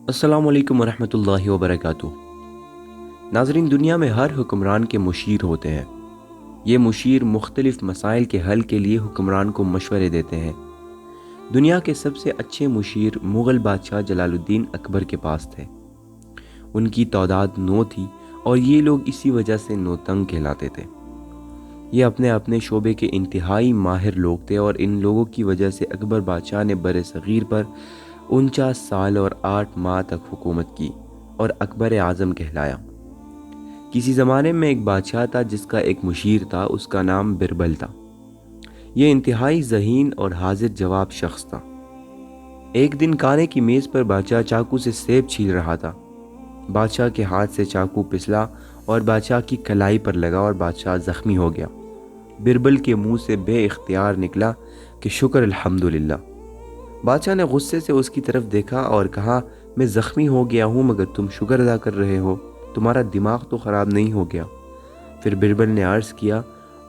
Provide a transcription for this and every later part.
السلام علیکم ورحمۃ اللہ وبرکاتہ۔ ناظرین، دنیا میں ہر حکمران کے مشیر ہوتے ہیں۔ یہ مشیر مختلف مسائل کے حل کے لیے حکمران کو مشورے دیتے ہیں۔ دنیا کے سب سے اچھے مشیر مغل بادشاہ جلال الدین اکبر کے پاس تھے۔ ان کی تعداد 9 تھی اور یہ لوگ اسی وجہ سے نوتنگ کہلاتے تھے۔ یہ اپنے اپنے شعبے کے انتہائی ماہر لوگ تھے اور ان لوگوں کی وجہ سے اکبر بادشاہ نے بر صغیر پر 49 سال اور 8 ماہ تک حکومت کی اور اکبر اعظم کہلایا۔ کسی زمانے میں ایک بادشاہ تھا جس کا ایک مشیر تھا، اس کا نام بربل تھا۔ یہ انتہائی ذہین اور حاضر جواب شخص تھا۔ ایک دن کھانے کی میز پر بادشاہ چاقو سے سیب چھیل رہا تھا۔ بادشاہ کے ہاتھ سے چاقو پھسلا اور بادشاہ کی کلائی پر لگا اور بادشاہ زخمی ہو گیا۔ بربل کے منہ سے بے اختیار نکلا کہ شکر الحمدللہ۔ بادشاہ نے غصے سے اس کی طرف دیکھا اور کہا، میں زخمی ہو گیا ہوں مگر تم شکر ادا کر رہے ہو، تمہارا دماغ تو خراب نہیں ہو گیا؟ پھر بربل نے عرض کیا،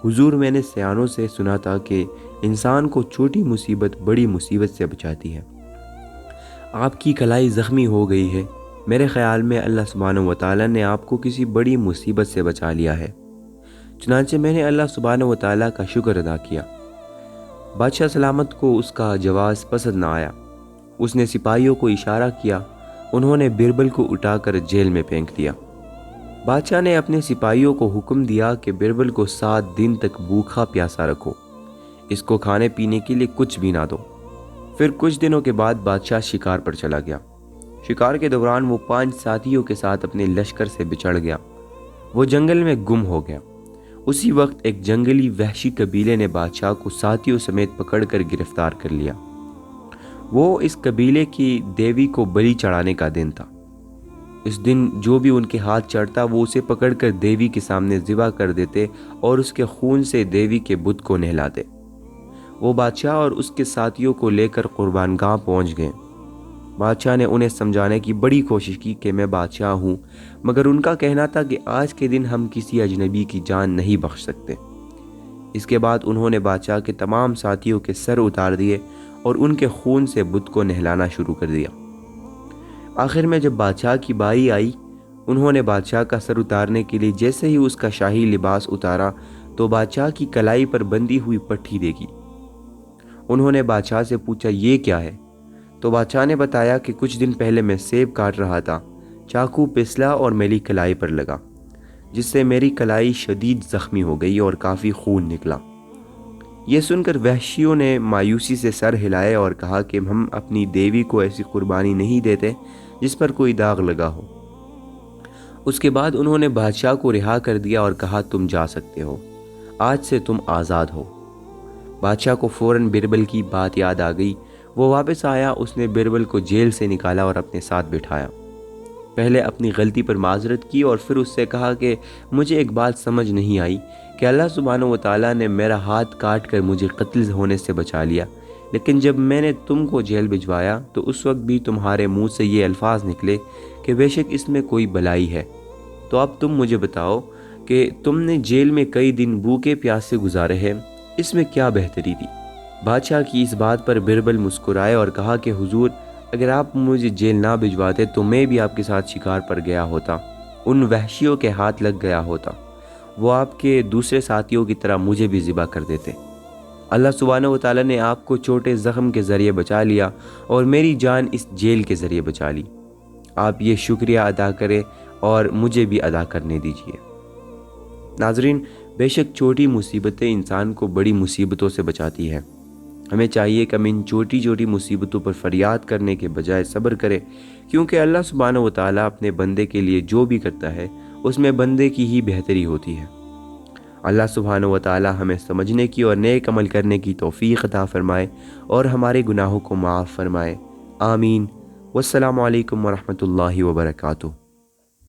حضور، میں نے سیانوں سے سنا تھا کہ انسان کو چھوٹی مصیبت بڑی مصیبت سے بچاتی ہے۔ آپ کی کلائی زخمی ہو گئی ہے، میرے خیال میں اللہ سبحانہ و تعالیٰ نے آپ کو کسی بڑی مصیبت سے بچا لیا ہے۔ چنانچہ میں نے اللہ سبحانہ و تعالیٰ کا شکر ادا کیا۔ بادشاہ سلامت کو اس کا جواز پسند نہ آیا۔ اس نے سپاہیوں کو اشارہ کیا، انہوں نے بربل کو اٹھا کر جیل میں پھینک دیا۔ بادشاہ نے اپنے سپاہیوں کو حکم دیا کہ بربل کو 7 دن تک بھوکا پیاسا رکھو، اس کو کھانے پینے کے لیے کچھ بھی نہ دو۔ پھر کچھ دنوں کے بعد بادشاہ شکار پر چلا گیا۔ شکار کے دوران وہ 5 ساتھیوں کے ساتھ اپنے لشکر سے بچھڑ گیا۔ وہ جنگل میں گم ہو گیا۔ اسی وقت ایک جنگلی وحشی قبیلے نے بادشاہ کو ساتھیوں سمیت پکڑ کر گرفتار کر لیا۔ وہ اس قبیلے کی دیوی کو بلی چڑھانے کا دن تھا۔ اس دن جو بھی ان کے ہاتھ چڑھتا وہ اسے پکڑ کر دیوی کے سامنے ذبح کر دیتے اور اس کے خون سے دیوی کے بت کو نہلاتے۔ وہ بادشاہ اور اس کے ساتھیوں کو لے کر قربان گاہ پہنچ گئے۔ بادشاہ نے انہیں سمجھانے کی بڑی کوشش کی کہ میں بادشاہ ہوں، مگر ان کا کہنا تھا کہ آج کے دن ہم کسی اجنبی کی جان نہیں بخش سکتے۔ اس کے بعد انہوں نے بادشاہ کے تمام ساتھیوں کے سر اتار دیے اور ان کے خون سے بت کو نہلانا شروع کر دیا۔ آخر میں جب بادشاہ کی باری آئی، انہوں نے بادشاہ کا سر اتارنے کے لیے جیسے ہی اس کا شاہی لباس اتارا تو بادشاہ کی کلائی پر بندھی ہوئی پٹھی دیکھی۔ انہوں نے بادشاہ سے پوچھا، یہ کیا ہے؟ تو بادشاہ نے بتایا کہ کچھ دن پہلے میں سیب کاٹ رہا تھا، چاقو پھسلا اور میری کلائی پر لگا، جس سے میری کلائی شدید زخمی ہو گئی اور کافی خون نکلا۔ یہ سن کر وحشیوں نے مایوسی سے سر ہلائے اور کہا کہ ہم اپنی دیوی کو ایسی قربانی نہیں دیتے جس پر کوئی داغ لگا ہو۔ اس کے بعد انہوں نے بادشاہ کو رہا کر دیا اور کہا، تم جا سکتے ہو، آج سے تم آزاد ہو۔ بادشاہ کو فوراً بربل کی بات یاد آ گئی۔ وہ واپس آیا، اس نے بربل کو جیل سے نکالا اور اپنے ساتھ بٹھایا۔ پہلے اپنی غلطی پر معذرت کی اور پھر اس سے کہا کہ مجھے ایک بات سمجھ نہیں آئی کہ اللہ سبحانہ و تعالیٰ نے میرا ہاتھ کاٹ کر مجھے قتل ہونے سے بچا لیا، لیکن جب میں نے تم کو جیل بھجوایا تو اس وقت بھی تمہارے منہ سے یہ الفاظ نکلے کہ بے شک اس میں کوئی بلائی ہے۔ تو اب تم مجھے بتاؤ کہ تم نے جیل میں کئی دن بھوکے پیاسے گزارے ہیں، اس میں کیا بہتری تھی؟ بادشاہ کی اس بات پر بربل مسکرائے اور کہا کہ حضور، اگر آپ مجھے جیل نہ بھجواتے تو میں بھی آپ کے ساتھ شکار پر گیا ہوتا، ان وحشیوں کے ہاتھ لگ گیا ہوتا، وہ آپ کے دوسرے ساتھیوں کی طرح مجھے بھی ذبح کر دیتے۔ اللہ سبحانہ و تعالیٰ نے آپ کو چھوٹے زخم کے ذریعے بچا لیا اور میری جان اس جیل کے ذریعے بچا لی۔ آپ یہ شکریہ ادا کریں اور مجھے بھی ادا کرنے دیجیے۔ ناظرین، بے شک چھوٹی مصیبتیں انسان کو بڑی مصیبتوں سے بچاتی ہیں۔ ہمیں چاہیے کہ ہم ان چھوٹی چھوٹی مصیبتوں پر فریاد کرنے کے بجائے صبر کریں، کیونکہ اللہ سبحانہ و تعالیٰ اپنے بندے کے لیے جو بھی کرتا ہے اس میں بندے کی ہی بہتری ہوتی ہے۔ اللہ سبحانہ و تعالیٰ ہمیں سمجھنے کی اور نیک عمل کرنے کی توفیق عطا فرمائے اور ہمارے گناہوں کو معاف فرمائے۔ آمین۔ والسلام علیکم ورحمۃ اللہ وبرکاتہ۔